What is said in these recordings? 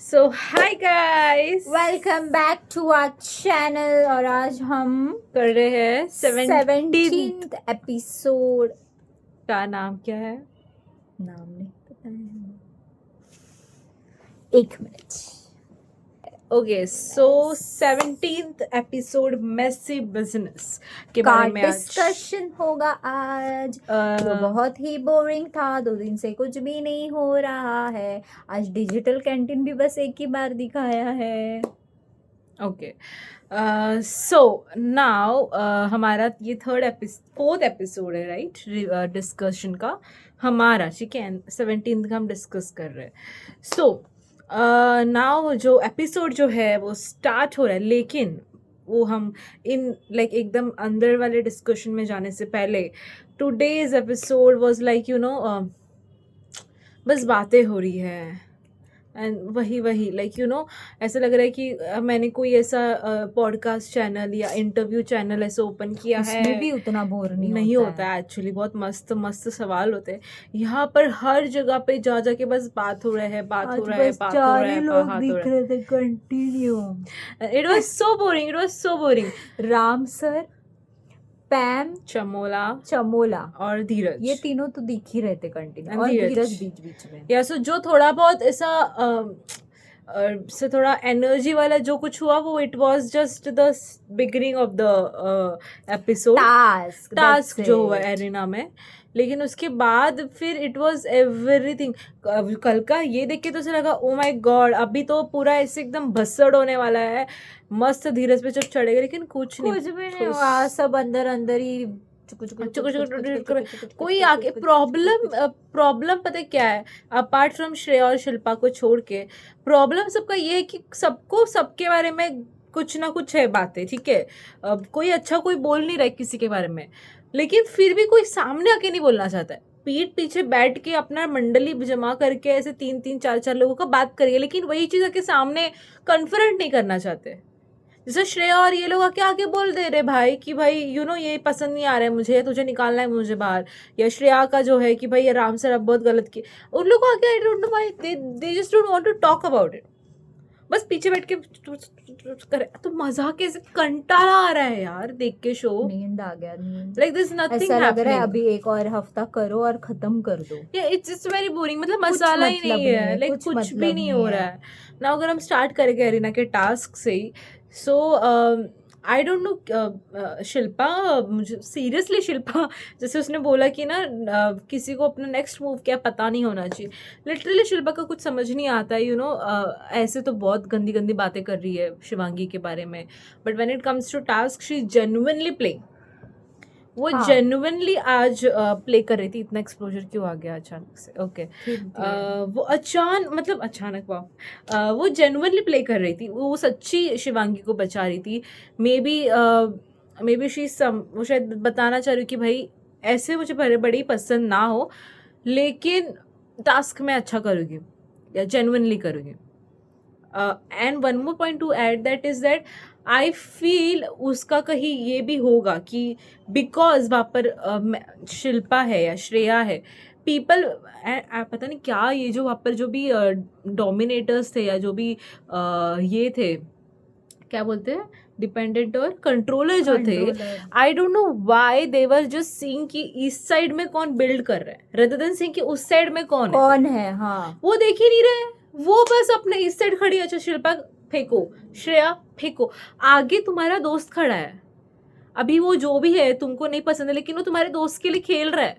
So hi guys, welcome back to our channel. और आज हम कर रहे हैं 17th 17th एपिसोड। का नाम क्या है? नाम नहीं पता है हमें। एक मिनट। ओके, सो 17th एपिसोड मेसी बिजनेस के का बारे में आज डिस्कशन होगा आज। जो बहुत ही बोरिंग था, 2 दिन से कुछ भी नहीं हो रहा है। आज डिजिटल कैंटीन भी बस एक ही बार दिखाया है। ओके, सो नाउ हमारा ये फोर्थ एपिसोड है, राइट? डिस्कशन का हमारा, ठीक है। 17th का हम डिस्कस कर रहे हैं। सो नाउ जो एपिसोड जो है वो स्टार्ट हो रहा है, लेकिन वो हम इन लाइक एकदम अंदर वाले डिस्कशन में जाने से पहले टुडेज एपिसोड वाज लाइक बस बातें हो रही है एंड वही लाइक ऐसा लग रहा है कि मैंने कोई ऐसा पॉडकास्ट चैनल या इंटरव्यू चैनल ऐसा ओपन किया है। उसमें भी उतना बोर नहीं होता है एक्चुअली। बहुत मस्त मस्त सवाल होते हैं यहाँ पर, हर जगह पे जा जाके बस बात हो रहा है, बात हो रहा है, बात हो रहा है, लोग बात हो दिख रहा रहे थे कंटिन्यू। है। It was so boring, it was so boring. Ram sir, Pam, Chamola और धीरज, ये तीनों तो दिख ही रहे थे कंटिन्यू, And और धीरज। धीरज बीच बीच में। या सो जो थोड़ा बहुत ऐसा से थोड़ा एनर्जी वाला जो कुछ हुआ, वो it was just the beginning of the episode, task जो हुआ एरिना में। लेकिन उसके बाद फिर इट वाज एवरीथिंग। कल का ये देख के तो ऐसा लगा, ओ माय गॉड, अभी तो पूरा ऐसे एकदम भसड़ होने वाला है। मस्त धीरज पे जब चढ़ेगा, लेकिन कुछ भी नहीं हुआ, सब अंदर अंदर ही कोई आगे प्रॉब्लम पता है क्या है? अपार्ट फ्रॉम श्रेया और शिल्पा को छोड़ के प्रॉब्लम सबका ये है कि सबको सबके बारे में कुछ ना कुछ है बातें, ठीक है। कोई अच्छा कोई बोल नहीं रहा है किसी के बारे में, लेकिन फिर भी कोई सामने आके नहीं बोलना चाहता है। पीठ पीछे बैठ के अपना मंडली जमा करके ऐसे 3-3 4-4 लोगों का बात करिए, लेकिन वही चीज आके सामने कन्फ्रंट नहीं करना चाहते। जैसे श्रेया और ये लोग आके आगे बोल दे रहे भाई कि भाई ये पसंद नहीं आ रहा है मुझे, तुझे निकालना है मुझे बाहर। या श्रेया का जो है कि भाई ये राम सर अब बहुत गलत किए, उन लोग को आगे I don't know why they just don't want to talk about it. बस पीछे बैठ के करे तो मजा कैसे, कंटाला आ रहा है यार देख के शो। नींद आ गया, नींद। लाइक दिस नथिंग ऐसा लग रहा है हैपनिंग। अभी एक और हफ्ता करो और खत्म कर दो। या इट्स वेरी बोरिंग, मतलब मसाला ही नहीं है, लाइक कुछ भी नहीं हो रहा है ना। अगर हम स्टार्ट करेंगे अरीना के टास्क से ही, सो आई डोंट नो शिल्पा, मुझे सीरियसली शिल्पा जैसे उसने बोला कि ना किसी को अपना नेक्स्ट मूव क्या पता नहीं होना चाहिए। लिटरली शिल्पा का कुछ समझ नहीं आता है। ऐसे तो बहुत गंदी गंदी बातें कर रही है शिवांगी के बारे में, but when it comes to task she genuinely playing. वो जेन्युइनली आज प्ले कर रही थी। इतना एक्सपोजर क्यों आ गया अचानक से? ओके, वो अचानक वाह, वो जेन्युइनली प्ले कर रही थी, वो सच्ची शिवांगी को बचा रही थी। मे बी वो शायद बताना चाह रही कि भाई ऐसे मुझे बड़ी पसंद ना हो, लेकिन टास्क में अच्छा करूँगी या जेन्युइनली करूँगी। And one more point two add, that is that I feel उसका कहीं ये भी होगा कि बिकॉज वहाँ पर शिल्पा है या श्रेया है, पीपल पता नहीं क्या, ये जो वहाँ पर जो भी डोमिनेटर्स थे या जो भी ये थे, क्या बोलते हैं, डिपेंडेंट और कंट्रोलर जो थे, आई don't know why they were just seeing कि इस साइड में कौन बिल्ड कर रहा है rather than सीइंग कि उस साइड में कौन है। हाँ, वो देख ही नहीं रहे, वो बस अपने इस साइड खड़ी है। अच्छा शिल्पा फेंको, श्रेया फेंको, आगे तुम्हारा दोस्त खड़ा है। अभी वो जो भी है तुमको नहीं पसंद है, लेकिन वो तुम्हारे दोस्त के लिए खेल रहा है,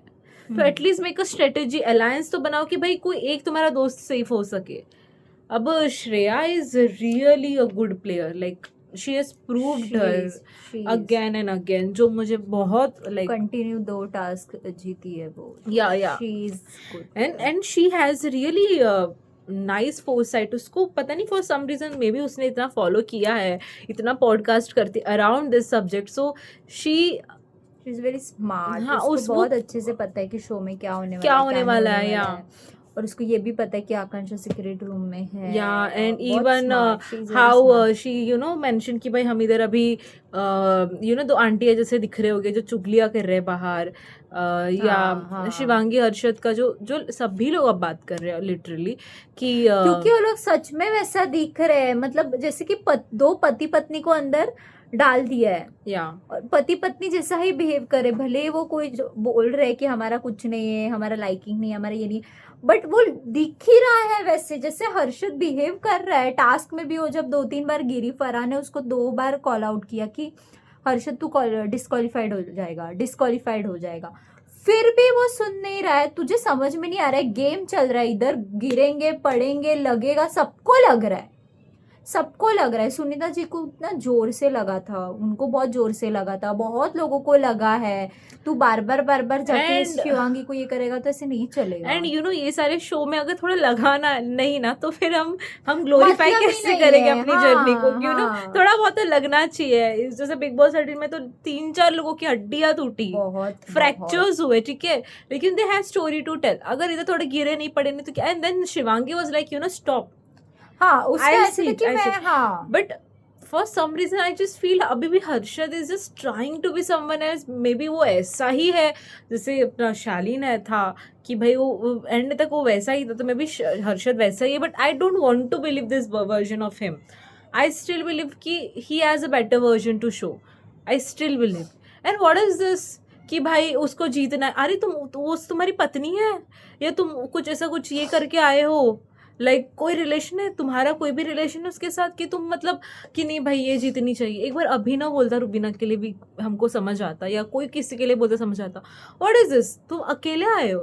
तो at least make a strategy, alliance तो बनाओ कि भाई कोई एक तुम्हारा दोस्त सेफ हो सके। अब Shreya is really a good player, like she has proved her again and again, जो मुझे बहुत लाइक कंटिन्यू 2 टास्क जीती है वो। या she is good and she has really nice foresight. उसको पता नहीं for some reason may be उसने इतना फॉलो किया है, इतना पॉडकास्ट करती around this subject, so she is very smart. हाँ, उसको बहुत अच्छे से पता है कि शो में क्या होने क्या होने वाला है। या और उसको ये भी पता है कि आकांक्षा सीक्रेट रूम में है। Yeah, and बहुत even smart, she is very how smart. she mentioned कि भाई हम इधर अभी दो आंटी है जैसे दिख रहे होगे जो चुगलियां कर रहे हैं बाहर, या हाँ। शिवांगी हर्षद का जो जो सभी लोग अब बात कर रहे हैं लिटरली कि क्योंकि वो लोग सच में वैसा दिख रहे हैं, मतलब जैसे कि दो पति पत्नी को अंदर डाल दिया है या और पति पत्नी जैसा ही बिहेव करे, भले वो कोई बोल रहे कि हमारा कुछ नहीं है, हमारा लाइकिंग नहीं है, हमारा ये नहीं, बट वो दिख ही रहा है वैसे जैसे हर्षद बिहेव कर रहा है। टास्क में भी वो जब 2-3 बार गिरी, फरहान ने उसको 2 बार कॉल आउट किया कि हर्षद तू डिस्क्वालीफाइड हो जाएगा, डिस्क्वालीफाइड हो जाएगा, फिर भी वो सुन नहीं रहा है। तुझे समझ में नहीं आ रहा है, गेम चल रहा है, इधर गिरेंगे पड़ेंगे, लगेगा, सबको लग रहा है, सबको लग रहा है। सुनीता जी को इतना जोर से लगा था, उनको बहुत जोर से लगा था, बहुत लोगों को लगा है। तू बार बार जाके शिवांगी को ये करेगा तो ऐसे नहीं चलेगा। एंड ये सारे शो में अगर थोड़ा लगाना नहीं ना तो फिर हम ग्लोरीफाई मतलब ही कैसे नहीं करेंगे है, अपनी हाँ, जर्नी को, हाँ। थोड़ा बहुत तो लगना चाहिए। जैसे बिग बॉस 13 में तो 3-4 लोगों की हड्डियां टूटी, बहुत फ्रैक्चर्स हुए, ठीक है, लेकिन they have story to tell. अगर इधर थोड़े गिरे नहीं पड़े नहीं तो क्या। And then Shivangi was like stop, हाँ, उसका I'll ऐसे see था it, कि I'll मैं, see it. हाँ, But for some reason I just feel अभी भी Harshad is just trying to be someone else. Maybe वो ऐसा ही है जैसे अपना शालीन है था कि भाई वो एंड तक वो वैसा ही था, तो मे बी हर्षद वैसा ही है। But I don't want to believe this version of him. I still believe कि he has a better version to show. I still believe. And what is this कि भाई उसको जीतना है? अरे वो तुम्हारी पत्नी है या तुम कुछ ऐसा कुछ ये करके आए हो? कोई रिलेशन है तुम्हारा, कोई भी रिलेशन है उसके साथ कि तुम मतलब कि नहीं भाई ये जीतनी चाहिए? एक बार अभिनव बोलता रुबीना के लिए भी हमको समझ आता, या कोई किसी के लिए बोलता समझ आता। What is this? तुम अकेले आए हो,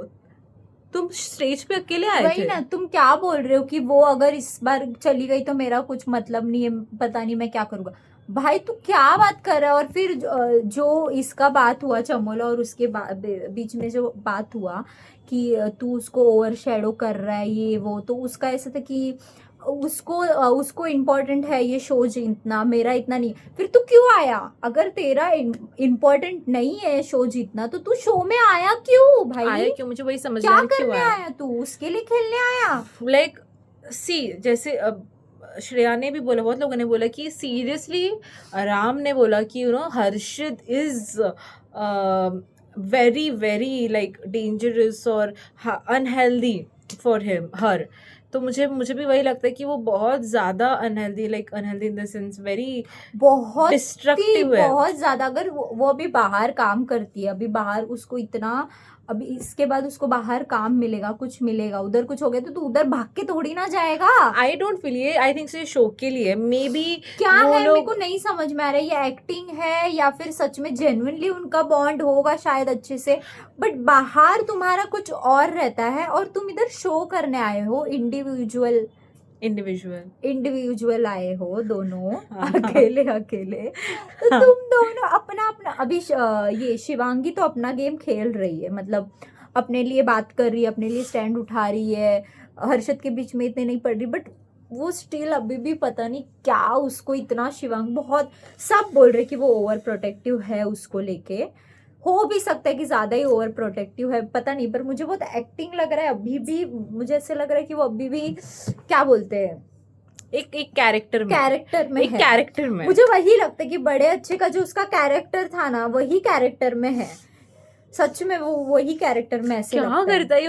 तुम स्टेज पे अकेले आए वही थे ना, तुम क्या बोल रहे हो कि वो अगर इस बार चली गई तो मेरा कुछ मतलब नहीं है, पता नहीं मैं क्या करूंगा। भाई तू क्या बात कर रहा है? और फिर जो इसका बात हुआ चमोला और उसके बीच में जो बात हुआ कि तू उसको ओवर शेडो कर रहा है ये वो, तो उसका ऐसा था कि उसको इम्पोर्टेंट है ये शो जीतना, मेरा इतना नहीं। फिर तू क्यों आया? अगर तेरा इम्पोर्टेंट नहीं है शो जीतना तो तू शो में आया क्यों भाई? आया क्यों? मुझे वही समझ क्या नहीं आ रहा करने क्यों आया तू? उसके लिए खेलने आया? सी जैसे अब श्रेया ने भी बोला, बहुत लोगों ने बोला कि सीरियसली राम ने बोला कि Harshad is very very dangerous और अनहेल्दी फॉर हर। तो मुझे भी वही लगता है कि वो बहुत ज्यादा unhealthy, unhealthy in the sense very बहुत डिस्ट्रक्टिव है। बहुत ज्यादा। अगर वो अभी बाहर काम करती है, अभी बाहर उसको इतना, अभी इसके बाद उसको बाहर काम मिलेगा, कुछ मिलेगा, उधर कुछ हो गया तो तू उधर भाग के थोड़ी ना जाएगा। आई डोंट फील ये, आई थिंक शो के लिए मे बी क्या है, मेरे को नहीं समझ में आ रहा है, ये एक्टिंग है या फिर सच में जेन्युइनली उनका बॉन्ड होगा शायद अच्छे से। बट बाहर तुम्हारा कुछ और रहता है और तुम इधर शो करने आए हो, इंडिविजुअल आए हो दोनों, अकेले तो तुम दोनों अपना अपना, अभी ये शिवांगी तो अपना गेम खेल रही है, मतलब अपने लिए बात कर रही है, अपने लिए स्टैंड उठा रही है, हर्षद के बीच में इतने नहीं पड़ रही, बट वो स्टिल अभी भी पता नहीं क्या उसको इतना, शिवांगी बहुत, सब बोल रहे कि वो ओवर प्रोटेक्टिव है उसको लेके, हो भी सकता है कि ज्यादा ही ओवर प्रोटेक्टिव है, पता नहीं, पर मुझे बहुत एक्टिंग लग रहा है अभी भी। मुझे ऐसे लग रहा है कि वो अभी भी क्या बोलते हैं, एक कैरेक्टर में मुझे वही लगता है कि बड़े अच्छे का जो उसका कैरेक्टर था ना, वही कैरेक्टर में है सच में, वो वही कैरेक्टर में ऐसे क्या करता है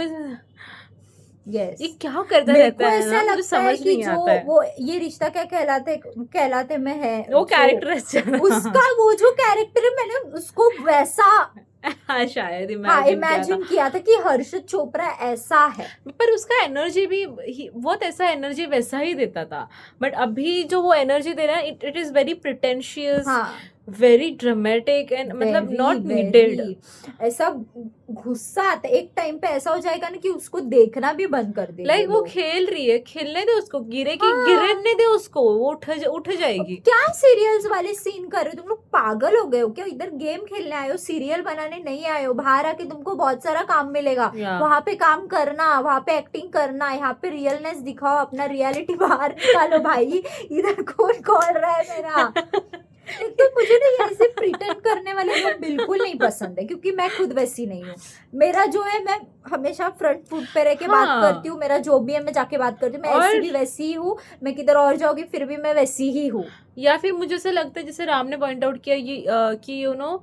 ये क्या करता रहता है ऐसा ना, मुझे समझ कि नहीं जो आता है। वो ये रिश्ता क्या कहलाते में है, वो कैरेक्टर उसका वो जो कैरेक्टर है, मैंने उसको वैसा शायद इमेजिन किया था कि हर्षद चोपड़ा ऐसा है, पर उसका एनर्जी भी बहुत ऐसा एनर्जी वैसा ही देता था। बट अभी जो वो एनर्जी दे रहा है, it is very pretentious, very dramatic and मतलब नॉट नीडेड। ऐसा गुस्सा आता है, एक टाइम पे ऐसा हो जाएगा ना कि उसको देखना भी बंद कर देगा। वो खेल रही है, खेलने दे उसको, गिरने दे उसको, वो उठ जाएगी। क्या सीरियल्स वाले सीन कर रहे हो तुम लोग? पागल हो गए हो क्या? इधर गेम खेलने आए हो, सीरियल बनाने नहीं आए हो। बाहर आके तुमको बहुत सारा काम मिलेगा, वहां पे काम करना, वहां पे एक्टिंग करना, यहाँ पे रियलनेस दिखाओ, अपना रियलिटी बाहर निकालो भाई। इधर कौन कॉल रहा है मेरा? एक तो मुझे ना ये ऐसे प्रिटेंड करने वाले लोग बिल्कुल नहीं पसंद है, क्योंकि मैं खुद वैसी नहीं हूँ। मेरा जो है, मैं हमेशा फ्रंट फुट पे रह के बात हाँ। करती हूँ, मेरा जो भी है मैं जाके बात करती हूँ, मैं ऐसी और भी वैसी ही हूँ, मैं किधर और जाऊंगी फिर भी मैं वैसी ही हूँ। या फिर मुझे ऐसा लगता है जैसे राम ने पॉइंट आउट किया ये कि you know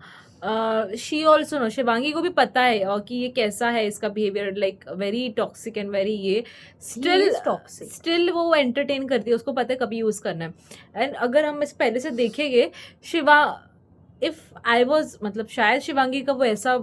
she also know, Shivangi को भी पता है कि ये कैसा है, इसका behaviour like very toxic and very ये स्टिल is toxic. स्टिल वो एंटरटेन करती है, उसको पता है कभी यूज करना है। एंड अगर हम इस पहले से देखेंगे, शिवा इफ आई वॉज, मतलब शायद शिवांगी का वो ऐसा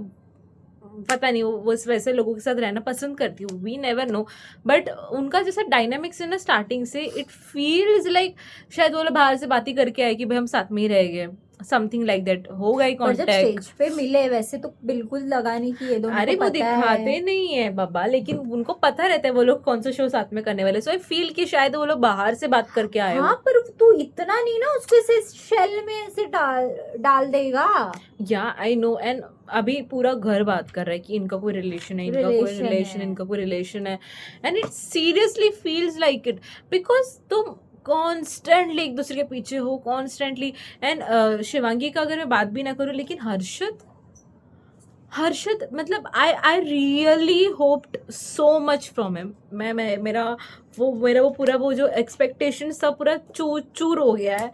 पता नहीं, वो वैसे लोगों के साथ रहना पसंद करती हूँ, वी नेवर नो, बट उनका जैसा डायनामिक्स है ना स्टार्टिंग से, इट फील्स लाइक शायद वो लोग बाहर से बात ही करके आए कि भाई हम साथ में ही रह गए, समथिंग लाइक दैट हो गई और जब कॉन्टेक्ट। स्टेज पे मिले वैसे तो बिल्कुल लगा नहीं कि ये दोनों अरे को वो पता दिखाते है। नहीं है बाबा, लेकिन उनको पता रहता है वो लोग कौन सा शो साथ में करने वाले, सो आई फील कि शायद वो लोग बाहर से बात करके आए हाँ हो। पर तू इतना नहीं ना उसको ऐसे शेल में ऐसे डाल देगा। या आई नो, एंड अभी पूरा घर बात कर रहा है कि इनका कोई रिलेशन है, इनका कोई Relation रिलेशन, है। इनका कोई रिलेशन है, and it seriously feels like it, because तुम कॉन्स्टेंटली एक दूसरे के पीछे हो कॉन्स्टेंटली। एंड शिवांगी का अगर मैं बात भी ना करूँ, लेकिन हर्षद मतलब I really hoped so much from him. मैं मेरा वो पूरा वो जो एक्सपेक्टेशन सब पूरा चूर हो गया है।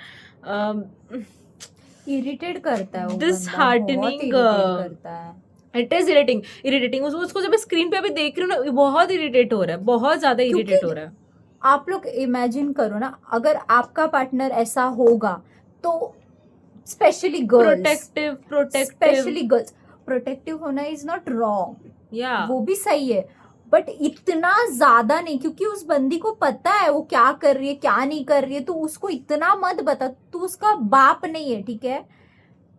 इरिटेट करता है वो Disheartening, बंदा, बहुत इरिटेट करता है। इट इज इरिटेटिंग उसको जब मैं स्क्रीन पे अभी देख रही हूँ ना, बहुत इरिटेट हो रहा है, बहुत ज्यादा इरिटेट हो रहा है। आप लोग इमेजिन करो ना, अगर आपका पार्टनर ऐसा होगा तो specially girls, specially girls, protective होना इज नॉट रॉन्ग, या वो भी सही है, बट इतना ज्यादा नहीं, क्योंकि उस बंदी को पता है वो क्या कर रही है क्या नहीं कर रही है, तो उसको इतना मत बता, तू उसका बाप नहीं है, ठीक है?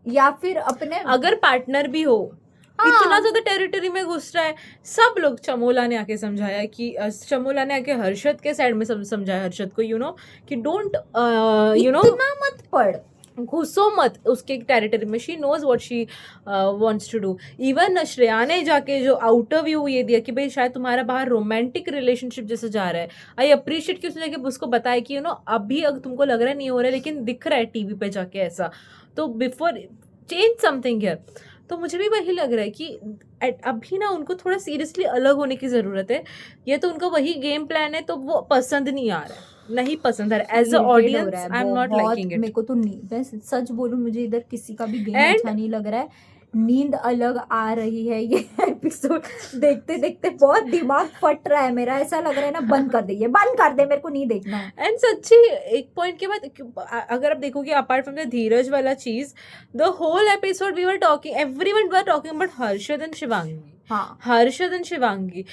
या फिर अपने अगर पार्टनर भी हो, हाँ। इतना ज्यादा टेरिटरी में घुस रहा है। सब लोग, चमोला ने आके समझाया कि चमोला ने आके हर्षद के साइड में समझाया हर्षद को, यू नो कि डोंट यू नो इतना मत पढ़, घुसो मत उसके टेरिटरी में, she knows what she wants to do. Even Shreya ने जाके जो आउटर व्यू ये दिया कि भाई शायद तुम्हारा बाहर रोमांटिक रिलेशनशिप जैसे जा रहा है, आई अप्रिशिएट कि उसने जाके उसको बताया कि यू नो अभी अगर तुमको लग रहा है नहीं हो रहा है, लेकिन दिख रहा है टीवी पे जाके ऐसा, तो बिफोर चेंज समथिंग हियर। तो मुझे भी वही लग रहा है कि अभी ना उनको थोड़ा सीरियसली अलग होने की ज़रूरत है। ये तो उनका वही गेम प्लान है, तो वो पसंद नहीं आ रहा है, नहीं पसंद आ रहा है। एज अ irritate हो ऑडियंस रहा है आई एम नॉट बहुत, लाइकिंग इट। मेरे को तो नहीं, मैं सच बोलूं मुझे इधर किसी का भी गेम And- अच्छा नहीं लग रहा है, नींद अलग आ रही है, ये एपिसोड देखते देखते बहुत दिमाग फट रहा है मेरा, ऐसा लग रहा है ना बंद कर दे, ये बंद कर दे, मेरे को नहीं देखना है। एंड सच्ची एक पॉइंट के बाद अगर आप देखोगे, अपार्ट फ्रॉम द धीरज वाला चीज, the whole episode we were talking, everyone were talking about Harshad and Shivangi, हाँ, हर्षद एंड शिवांगी।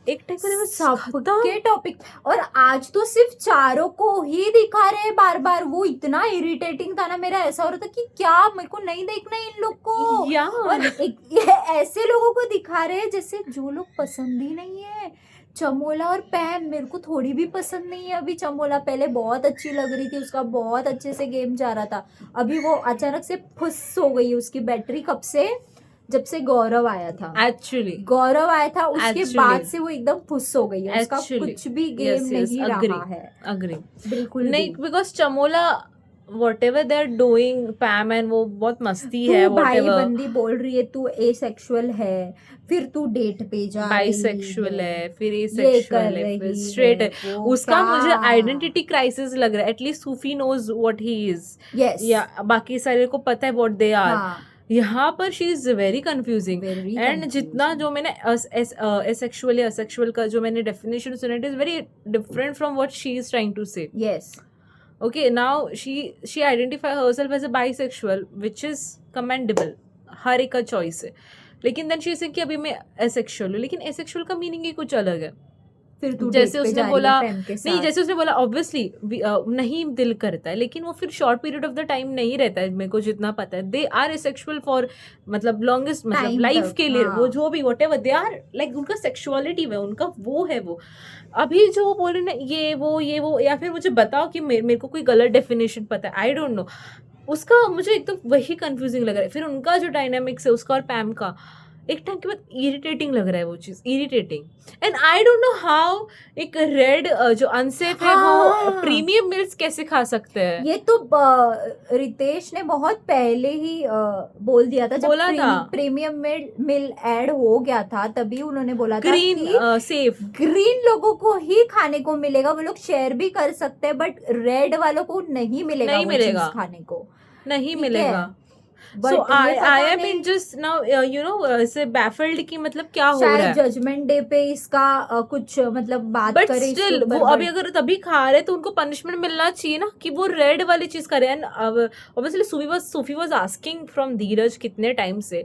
एक टाइम पे सबके टॉपिक, और आज तो सिर्फ चारों को ही दिखा रहे हैं बार बार, वो इतना इरिटेटिंग था ना, मेरा ऐसा हो रहा था कि क्या मेरे को नहीं देखना है इन लोग को। या और ये ऐसे लोगों को दिखा रहे हैं जैसे जो लोग पसंद ही नहीं है। चमोला और पैम मेरे को थोड़ी भी पसंद नहीं है अभी। चमोला पहले बहुत अच्छी लग रही थी, उसका बहुत अच्छे से गेम जा रहा था, अभी वो अचानक से फुस हो गई, उसकी बैटरी कब से, जब से गौरव आया था, एक्चुअली गौरव आया था उसके Actually. बाद से वो एकदम फुस हो गई है, उसका Actually. कुछ भी गेम Yes, yes, नहीं agree. रहा है, अग्री। बिल्कुल नहीं, भी। Because Chamola whatever they are doing, Pam and वो बहुत मस्ती है, तू भाई whatever. बंदी बोल रही है तू एसेक्सुअल है, फिर तू डेट पे जा रही बाइसेक्सुअल है, फिर ये एसेक्सुअल कर है, फिर रही स्ट्रेट है। वो उसका क्या? मुझे आइडेंटिटी क्राइसिस लग रहा है, at least Sufi knows what he is, yes, या बाकी सारे को पता है व्हाट दे आर। हाँ, यहाँ पर she is very confusing. very and जितना confusing. जो मैंने एसेक्सुअल या असेक्सुअल का जो मैंने डेफिनेशन सुना, it is very different from what she is trying to say. Yes, Okay, now she identify herself as a bisexual, which is commendable, हर एक का चॉइस है, लेकिन देन शी से कि अभी मैं एसेक्सुअल हूँ, लेकिन एसेक्सुअल का मीनिंग ही कुछ अलग है। फिर तू जैसे date पे उसने जा रही है बोला, friend के नहीं साथ। जैसे उसने बोला ऑब्वियसली नहीं दिल करता है, लेकिन वो फिर short period of the time नहीं रहता है, मेरे को जितना पता है। दे आर एसेक्सुअल फॉर मतलब लॉन्गेस्ट, मतलब Time लाइफ तक, के लिए, हाँ। वो जो भी whatever they are like, उनका सेक्सुअलिटी है, उनका वो है। वो अभी जो वो बोल रहे ना ये वो, या फिर मुझे बताओ कि मेरे को कोई गलत डेफिनेशन पता है, आई डोंट नो। उसका मुझे एकदम वही कंफ्यूजिंग लग रहा है। फिर उनका जो डायनामिक्स है उसका और पैम का, एक टाइम के बाद इरिटेटिंग लग रहा है वो चीज़, irritating. And I don't know how एक रेड जो अनसेफ है वो हाँ। प्रीमियम मिल्स कैसे खा सकते हैं। ये तो रितेश ने बहुत पहले ही बोल दिया था, जब बोला था प्रीमियम मिल ऐड हो गया था तभी उन्होंने बोला था ग्रीन कि सेफ ग्रीन लोगों को ही खाने को मिलेगा, वो लोग शेयर भी कर सकते हैं, बट रेड वालों को नहीं मिलेगा नहीं वो मिलेगा। चीज खाने को। नहीं ठीक है, मिलेगा। बट सो ये पता आई एम नहीं, in just now you know से बैफल्ड कि मतलब क्या हो रहा शायद है। जजमेंट डे पे इसका कुछ मतलब बात बट करे इसके स्टिल ऊपर, वो अभी but अगर तभी खा रहे तो उनको पनिशमेंट मिलना चाहिए ना कि वो रेड वाली चीज करे। And obviously Sufi was asking from Dheeraj कितने टाइम से,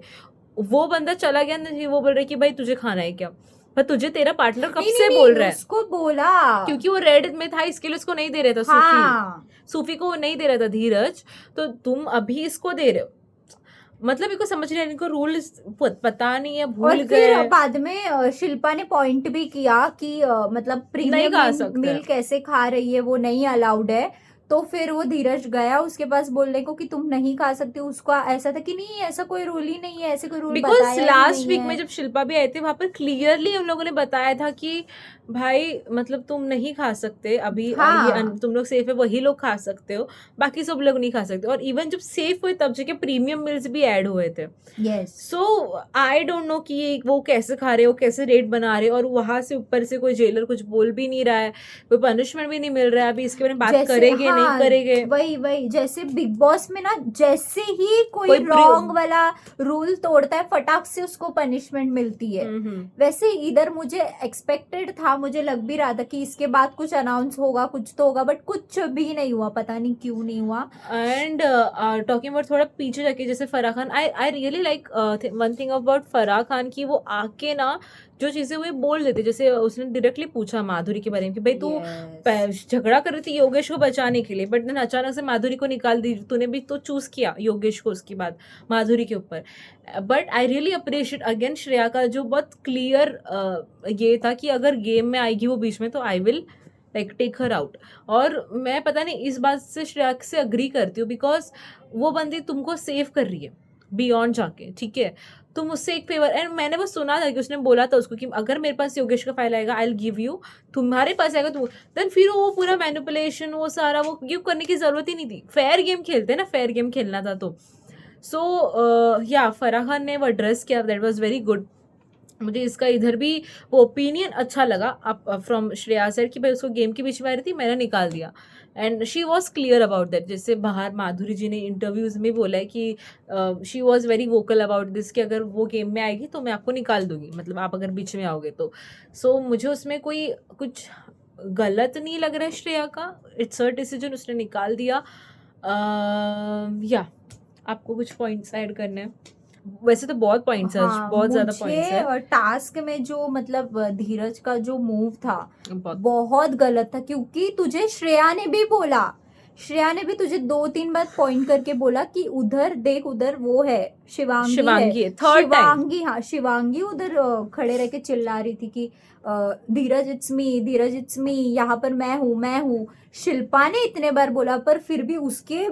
वो बंदा चला गया नहीं, वो बोल रहा है कि भाई तुझे खाना है क्या, पर तुझे तेरा पार्टनर कब से बोल रहा है, उसको बोला क्योंकि वो रेड में था इसके लिए उसको नहीं दे रहा था। हाँ, सूफी को वो नहीं दे रहा था धीरज, तो तुम अभी इसको दे रहे हो। मतलब इनको समझ नहीं, इनको रूल पता नहीं है, भूल और गए। फिर बाद में शिल्पा ने पॉइंट भी किया कि मतलब नहीं प्रीमियम खा सकते। मिल कैसे खा रही है, वो नहीं अलाउड है। तो फिर वो धीरज गया उसके पास बोलने को कि तुम नहीं खा सकते, उसका ऐसा था कि नहीं ऐसा कोई रूल ही नहीं है, ऐसे कोई रूल बिकॉज बताया ही लास्ट नहीं वीक है। में जब शिल्पा भी आई थी वहां पर क्लियरली उन लोगों ने बताया था कि भाई मतलब तुम नहीं खा सकते अभी, हाँ। ये तुम लोग सेफ है वही लोग खा सकते हो, बाकी सब लोग नहीं खा सकते। और इवन जब सेफ हुए तब जाके प्रीमियम मिल्स भी ऐड हुए थे। Yes, so I don't no कि वो कैसे खा रहे हो, कैसे रेट बना रहे हो, और वहां से ऊपर से कोई जेलर कुछ बोल भी नहीं रहा है, कोई पनिशमेंट भी नहीं मिल रहा है। अभी इसके बारे में बात जैसे करेंगे हाँ, नहीं करेंगे। वही जैसे बिग बॉस में ना, जैसे ही कोई कोई रॉन्ग वाला रूल तोड़ता है फटाक से उसको पनिशमेंट मिलती है। वैसे इधर मुझे एक्सपेक्टेड था, मुझे लग भी रहा था कि इसके बाद कुछ अनाउंस होगा, कुछ तो होगा, बट कुछ भी नहीं हुआ, पता नहीं क्यों नहीं हुआ। एंड टॉकिंग अबाउट थोड़ा पीछे जाके, जैसे Farah Khan, I really like one thing about Farah Khan की वो आके ना जो चीजें वो बोल देते, जैसे उसने डायरेक्टली पूछा माधुरी के बारे में कि भाई तू झगड़ा कर रही थी योगेश को बचाने के लिए, बट देन अचानक से माधुरी को निकाल दी, तूने भी तो चूज किया योगेश को उसके बाद माधुरी के ऊपर। But I really appreciate again Shreya का जो बहुत क्लियर ये था कि अगर गेम में आएगी वो बीच में तो I will like take her out. और मैं पता नहीं इस बात से श्रेया से अग्री करती हूँ, बिकॉज वो बंदी तुमको सेव कर रही है बियॉन्ड जाके, ठीक है, तुम उससे एक फेवर। एंड मैंने वो सुना था कि उसने बोला था उसको कि अगर मेरे पास योगेश का फाइल आएगा आई विल गिव यू, तुम्हारे पास आएगा तो देन फिर वो पूरा मैनिपुलेशन वो सारा वो गिव करने की जरूरत ही नहीं थी। फेयर गेम खेलते हैं ना, फेयर गेम खेलना था तो। सो या फराह खान ने वो एड्रेस किया, दैट वाज वेरी गुड। मुझे इसका इधर भी वो ओपिनियन अच्छा लगा फ्रॉम श्रेया सर कि भाई उसको गेम के बीच में आ रही थी, मैंने निकाल दिया। And she was clear about that. जैसे बाहर माधुरी जी ने इंटरव्यूज में बोला है कि she was very vocal about this कि अगर वो गेम में आएगी तो मैं आपको निकाल दूंगी, मतलब आप अगर बीच में आओगे तो। सो मुझे उसमें कोई कुछ गलत नहीं लग रहा है श्रेया का, इट्स हर डिसीजन, उसने निकाल दिया। या आपको कुछ पॉइंट्स ऐड करने हैं? वैसे तो बहुत पॉइंट्स है, बहुत ज्यादा पॉइंट्स है। और टास्क में जो मतलब धीरज का जो मूव था बहुत बहुत गलत था, क्योंकि तुझे श्रेया ने भी बोला, श्रेया ने भी तुझे 2-3 बार पॉइंट करके बोला कि उधर देख, उधर वो है शिवांगी है, थर्ड टाइम शिवांगी, हाँ शिवांगी उधर खड़े रह के चिल्ला रही थी कि धीरज it's me, Dheeraj it's me, यहाँ पर मैं हूँ। शिल्पा ने इतने बार बोला पर फिर भी उसके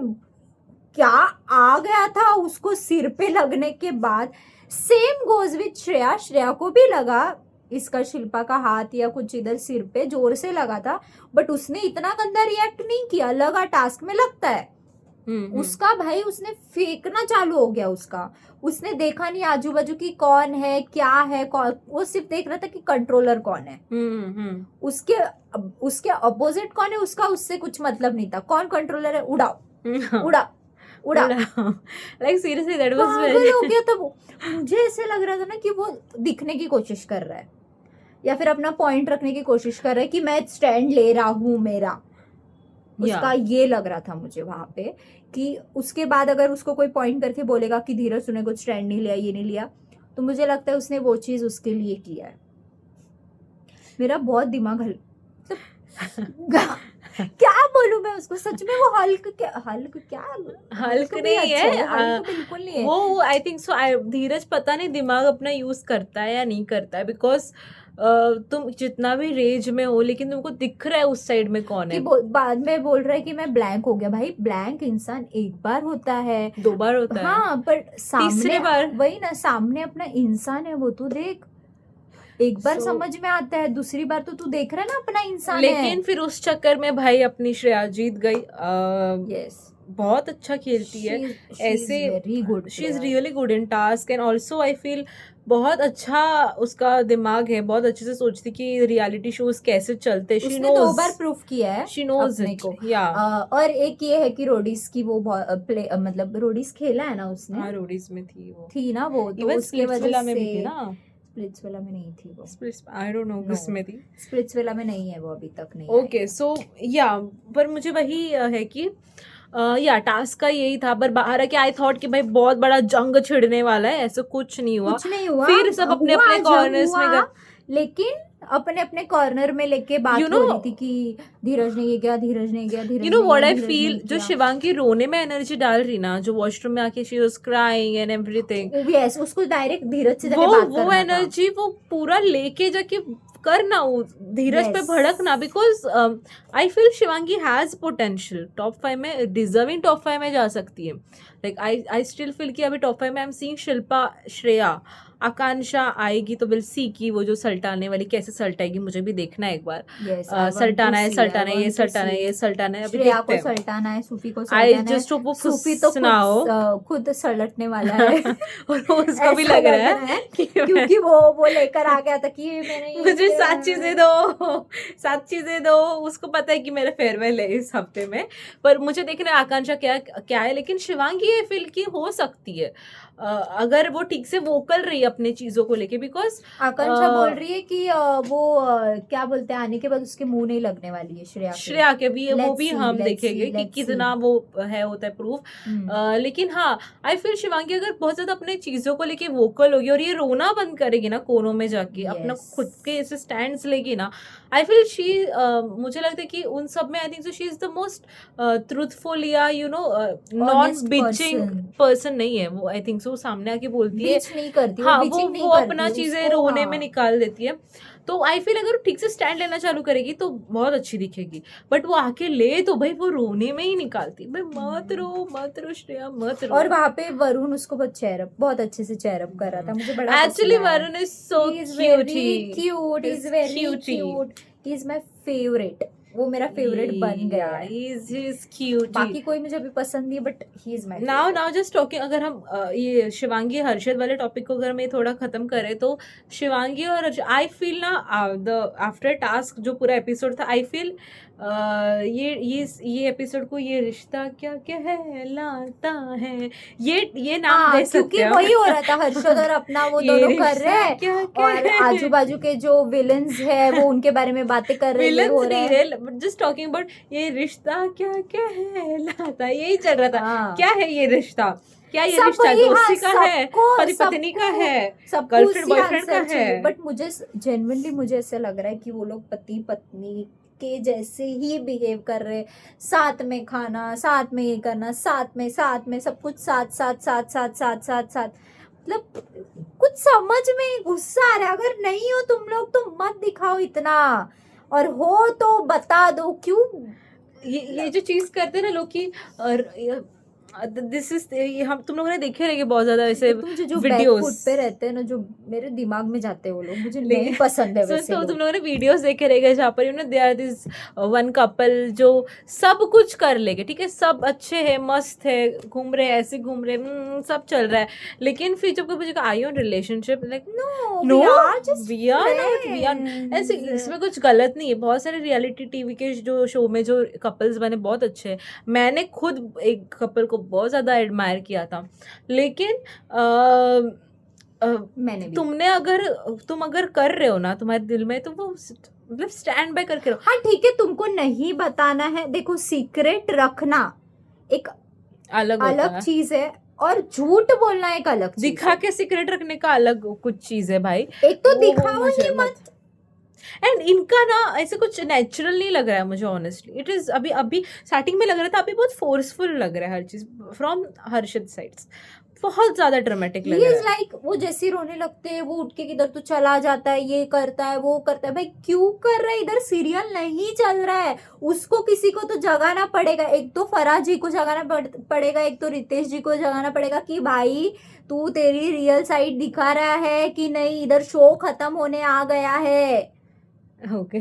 क्या आ गया था उसको सिर पे लगने के बाद। Same goes with Shreya, Shreya को भी लगा इसका शिल्पा का हाथ या कुछ इधर सिर पे जोर से लगा था, बट उसने इतना गंदा रिएक्ट नहीं किया। लगा टास्क में लगता है उसका भाई, उसने फेंकना चालू हो गया उसका। उसने देखा नहीं आजू बाजू की कौन है क्या है कौन, वो सिर्फ देख रहा था कि कंट्रोलर कौन है, उसके अपोजिट कौन है उसका उससे कुछ मतलब नहीं था। कौन कंट्रोलर है, उड़ा like seriously that was very हो गया था वो। मुझे ऐसे लग रहा था ना कि वो दिखने की कोशिश कर रहा है या फिर अपना पॉइंट रखने की कोशिश कर रहा है कि मैं स्टैंड ले रहा हूँ मेरा, उसका ये लग रहा था मुझे वहां पे। कि उसके बाद अगर उसको कोई पॉइंट करके बोलेगा कि धीरज तूने कुछ स्टैंड नहीं लिया, ये नहीं लिया, तो मुझे लगता है उसने वो चीज उसके लिए किया है। मेरा बहुत दिमाग क्या बोलूं मैं उसको सच में। वो हल्क क्या हल्क उसको भी नहीं अच्छा है, हल्क बिल्कुल नहीं है। वो आई थिंक सो धीरज पता नहीं दिमाग अपना यूज करता है या नहीं करता है, बिकॉज तुम जितना भी रेज में हो लेकिन तुमको दिख रहा है उस साइड में कौन कि है। बाद में बोल रहा है कि मैं ब्लैंक हो गया। भाई ब्लैंक इंसान एक बार होता है, 2 बार होता है, हाँ, पर सामने तीसरी बार वही ना, सामने अपना इंसान है वो, तू देख, एक बार So, समझ में आता है, दूसरी बार तो तू देख रहा है ना अपना इंसान लेकिन फिर उस चक्कर में भाई अपनी श्रेया जीत गई। यस, बहुत अच्छा खेलती है ऐसे, very good, she is really good in task and also I feel बहुत अच्छा उसका दिमाग है, बहुत अच्छे से सोचती कि रियलिटी शोज कैसे चलते। शी उसने 2 नोज, बार प्रूफ किया है शी नोज अपने इट को। या और एक ये है कि रोडीज की वो मतलब रोडीज खेला है ना उसने, हाँ रोडीज में थी वो, थी ना वो, तो इवन उसके वजह स्प्लिट्सविला में से। भी थी ना, स्प्लिट्सविला में नहीं थी वो, स्प्लिट्स आई डोंट नो किसमें थी। स्प्लिट्सविला में नहीं है वो, अभी तक नहीं ओके सो या, पर मुझे वही है कि या टास्क का यही था, पर बाहर आके आई थॉट कि भाई बहुत बड़ा जंग छिड़ने वाला है, ऐसा कुछ नहीं हुआ। कुछ नहीं हुआ, फिर सब अपने अपने कॉर्नर्स में गए, लेकिन अपने अपने कॉर्नर में लेके बात You हो know- रही थी कि धीरज ने ये किया, धीरज ने ये किया, धीरज यू नो ने व्हाट ये, आई धीरज फील, ने जो किया। शिवांगी रोने में एनर्जी डाल रही ना, जो वॉशरूम में आके she was crying and everything, yes, उसको डायरेक्ट धीरज से जाके वो बात वो करना था। एनर्जी वो पूरा लेके जाके करना, वो धीरज पे Yes. भड़कना, because I feel Shivangi has potential top 5 में, डिजर्विंग टॉप 5 में जा सकती है। लाइक आई स्टिल फील कि अभी टॉप 5 में I am seeing Shilpa, Shreya, Akanksha आएगी तो विल सी की वो जो सल्टाने वाली कैसे सल्टाएगी, मुझे भी देखना है एक बार। Yes, I want सल्टाना to है, see, सल्टाना I है, ये want to सल्टाना है, see. ये सल्टाना है, अभी श्रेया देखते को हैं। सल्टाना है, सूफी को आई सल्टाना है। जस्ट होप वो सूफी तो सुनाओ खुद सलटने वाला है। और उसको भी ऐसा लग रहा है कि क्योंकि वो लेकर आ गया था कि मैंने ये मुझे किया 7 चीजें दो, 7 चीजें दो। उसको पता है कि मेरा फेयरवेल है इस हफ्ते में, पर मुझे देखना है आकांक्षा क्या क्या है। लेकिन शिवांगी ये फील की हो सकती है अगर वो ठीक से वोकल रही अपने चीजों को लेके, बिकॉज आकांक्षा बोल रही है कि वो क्या बोलते हैं, आने के बाद उसके मुंह नहीं लगने वाली है श्रेया के भी, वो Let's भी see, हम let's देखेंगे see, कि let's कितना see. वो है होता है प्रूफ। लेकिन हाँ आई फील शिवांगी अगर बहुत ज्यादा अपने चीजों को लेके वोकल होगी और ये रोना बंद करेगी ना कोनों में जाके, अपना Yes. खुद के ऐसे स्टैंड्स लेगी ना, आई फील शी, मुझे लगता है कि उन सब में I think so she is the most truthful या you know non Honest bitching person. Person नहीं है वो। आई थिंक सो सामने आके बोलती है, बीच नहीं करती, हाँ वो bitching नहीं वो करती, अपना चीजें उसको, रोने हाँ. में निकाल देती है। तो आई फील अगर वो ठीक से स्टैंड लेना चालू करेगी तो बहुत अच्छी दिखेगी, बट वो आके ले तो भाई वो रोने में ही निकालती, भाई मत रो श्रेया, मत रो। और वहां पे वरुण उसको बहुत अच्छे से चेयरअप कर रहा था, मुझे बड़ा actually Varun is so cute, cute, is very cute, he is my favourite, वो मेरा फेवरेट बन गया है। He is cute. बाकी कोई मुझे अभी पसंद नहीं, but he is my now just talking, अगर हम ये शिवांगी हर्षद वाले टॉपिक को अगर हम ये थोड़ा खत्म करें, तो शिवांगी और आई फील ना द आफ्टर टास्क जो पूरा एपिसोड था, आई फील ये एपिसोड को ये रिश्ता क्या कहलाता है, ये नाम दे सकते क्योंकि हैं। वही हो रहा था, हर्षद और अपना वो ये दोनों कर रिश्ता रहे हैं क्या और आजू बाजू के जो विलन्स है वो उनके बारे में बातें कर रहे हैं, ये हो रहा है। जस्ट टॉकिंग अबाउट ये रिश्ता क्या कहलाता है, यही चल रहा था। हाँ। क्या है ये रिश्ता, क्या ये सब रिश्ता वही, दोस्ती का हाँ, है, सबको- पति पत्नी का सबको- है, सबको गर्लफ्रेंड उसी बॉयफ्रेंड का आंसर चाहिए। है? बट मुझे जेन्युइनली मुझे ऐसा लग रहा है कि वो लोग पति पत्नी के जैसे ही बिहेव कर रहे हैं, साथ में खाना, साथ में ये करना, साथ में सब कुछ साथ, मतलब कुछ समझ में गुस्सा आ रहा है। अगर नहीं हो तुम लोग तो मत दिखाओ इतना, और हो तो बता दो क्यों। ये जो चीज करते हैं ना लोग की, दिस इज, हम तुम लोगों ने देखे रहेंगे बहुत ज्यादा ऐसे मुझे जो वीडियोस बैकफुट पे रहते हैं ना, जो मेरे दिमाग में जाते हैं वो लोग, मुझे नहीं पसंद है वैसे तो लोग। तुम लोगों ने वीडियोस देखे रहेंगे जहाँ पर you know they are this one couple जो सब कुछ कर लेंगे, ठीक है, सब अच्छे हैं, मस्त है, घूम रहे, ऐसे घूम रहे, सब चल रहा है, लेकिन फिर जब मुझे आई on relationship, like no we are not, ऐसे इसमें कुछ गलत नहीं है। बहुत सारे रियलिटी टीवी के जो शो में जो कपल्स बने बहुत अच्छे हैं, मैंने खुद एक कपल को बहुत ज्यादा एडमायर किया था, लेकिन मैंने भी। तुम अगर कर रहे हो ना तुम्हारे दिल में, तो वो मतलब स्टैंड बाय करके रहो। हाँ ठीक है, तुमको नहीं बताना है, देखो सीक्रेट रखना एक अलग चीज है और झूठ बोलना एक अलग चीज दिखा है। के सीक्रेट रखने का अलग कुछ चीज है भाई। एक तो वो दिखाओ मुझे ही मत, एंड इनका ना ऐसे कुछ नेचुरल नहीं लग रहा है मुझे ऑनेस्टली. इट इज अभी अभी स्टार्टिंग में लग रहा था, अभी बहुत फोर्सफुल लग रहा है हर चीज फ्रॉम हर्षद साइड्स. बहुत ज्यादा ड्रामेटिक लग ही रहा इज है. लाइक वो जैसे ही रोने लगते हैं वो उठ के किधर तो चला जाता है, ये करता है वो करता है. भाई क्यों कर रहा है, इधर सीरियल नहीं चल रहा है. उसको किसी को तो जगाना पड़ेगा, एक तो फराह जी को जगाना पड़ेगा, एक तो रितेश जी को जगाना पड़ेगा कि भाई तू तेरी रियल साइड दिखा रहा है कि नहीं, इधर शो खत्म होने आ गया है. ओके.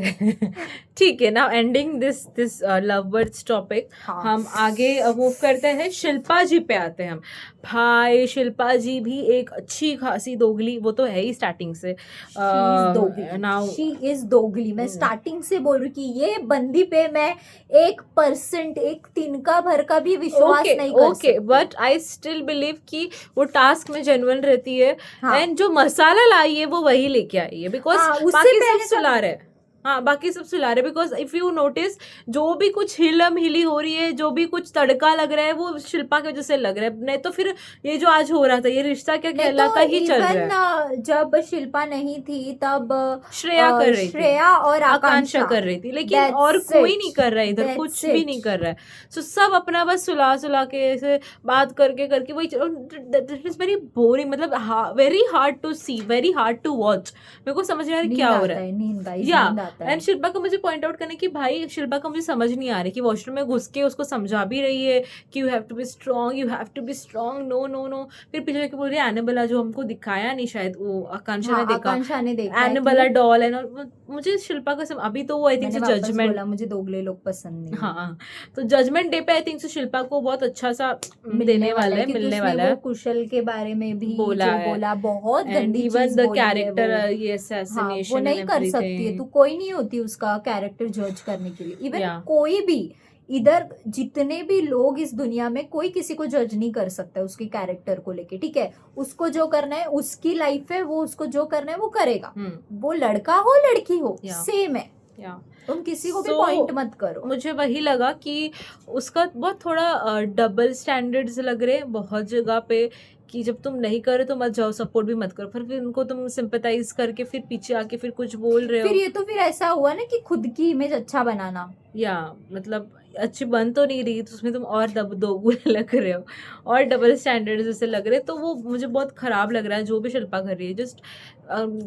ठीक है ना, ending this love birds topic. हाँ. हम आगे मूव करते हैं, शिल्पा जी पे आते हैं हम. भाई शिल्पा जी भी एक अच्छी खासी दोगली, वो तो है ही स्टार्टिंग से. नाउ शी इज दोगली. मैं स्टार्टिंग से बोल रही हूँ कि ये बंदी पे मैं 1% एक तिनका भर का भी विश्वास नहीं कर ओके, सकती. बट आई स्टिल बिलीव कि वो टास्क में जेन्युइन रहती है. हाँ. एंड जो मसाला लाई है वो वही लेके आई है, बिकॉज हाँ, उससे बाकी पहले सब सुला रहे हैं. हाँ, बाकी सब सुला रहे, बिकॉज इफ यू नोटिस जो भी कुछ हिलम हिली हो रही है, जो भी कुछ तड़का लग रहा है, वो शिल्पा की वजह से लग रहा है. नहीं तो फिर ये जो आज हो रहा था, ये रिश्ता क्या कहलाता ही चल रहा है. जब शिल्पा नहीं थी तब श्रेया कर रही थी, श्रेया और आकांक्षा कर रही थी, लेकिन That's और कोई it. नहीं कर रहा है इधर, That's कुछ भी it. नहीं कर रहा है. सो सब अपना बस सुला सुला के ऐसे बात करके करके वही. दिट इज वेरी बोरिंग, मतलब very hard to see, very hard to watch. मेरे को समझ नहीं आ रहा क्या हो रहा है. नींद या आता है. एंड शिल्पा को मुझे पॉइंट आउट करने की, भाई शिल्पा को मुझे समझ नहीं आ रही कि वॉशरूम में घुस के उसको समझा भी रही है कि you have to be strong, you have to be strong, no no no. फिर पीछे जाके बोल रही है एनाबेला, जो हमको दिखाया नहीं शायद, वो आकांक्षा ने देखा, एनाबेला डॉल है. मुझे शिल्पा का अभी तो वो आई थिंक जजमेंट, मुझे दोगले लोग पसंद नहीं. हाँ, तो जजमेंट डे पे आई थिंक शिल्पा को बहुत अच्छा सा देने वाला है, मिलने वाला है. कुशल के बारे में भी बोला बहुत गंदी चीज द बोली है कैरेक्टर, वो. ये assassination वो नहीं and कर सकती है, everything. तू कोई नहीं होती उसका कैरेक्टर जज करने के लिए. Even Yeah. कोई भी इधर जितने भी लोग इस दुनिया में, कोई किसी को जज नहीं कर सकता है उसके कैरेक्टर को लेके. ठीक है, उसको जो करना है, उसकी लाइफ है, वो उसको जो करना है वो करेगा. वो लड़का हो लड़की हो, Yeah. सेम है. Yeah. तुम किसी को भी So, पॉइंट मत करो. मुझे वही लगा कि उसका बहुत थोड़ा डबल स्टैंडर्ड्स लग रहे हैं बहुत जगह पे, कि जब तुम नहीं कर रहे तो मत जाओ, सपोर्ट भी मत करो, फिर उनको तुम सिंपैथाइज करके फिर पीछे आके फिर कुछ बोल रहे हो. फिर ये तो फिर ऐसा हुआ ना कि खुद की इमेज अच्छा बनाना. या मतलब अच्छी बन तो नहीं रही, तो उसमें तुम और दोगुले लग रहे हो और डबल स्टैंडर्ड जैसे लग रहे. तो वो मुझे बहुत खराब लग रहा है जो भी शिल्पा कर रही है. जस्ट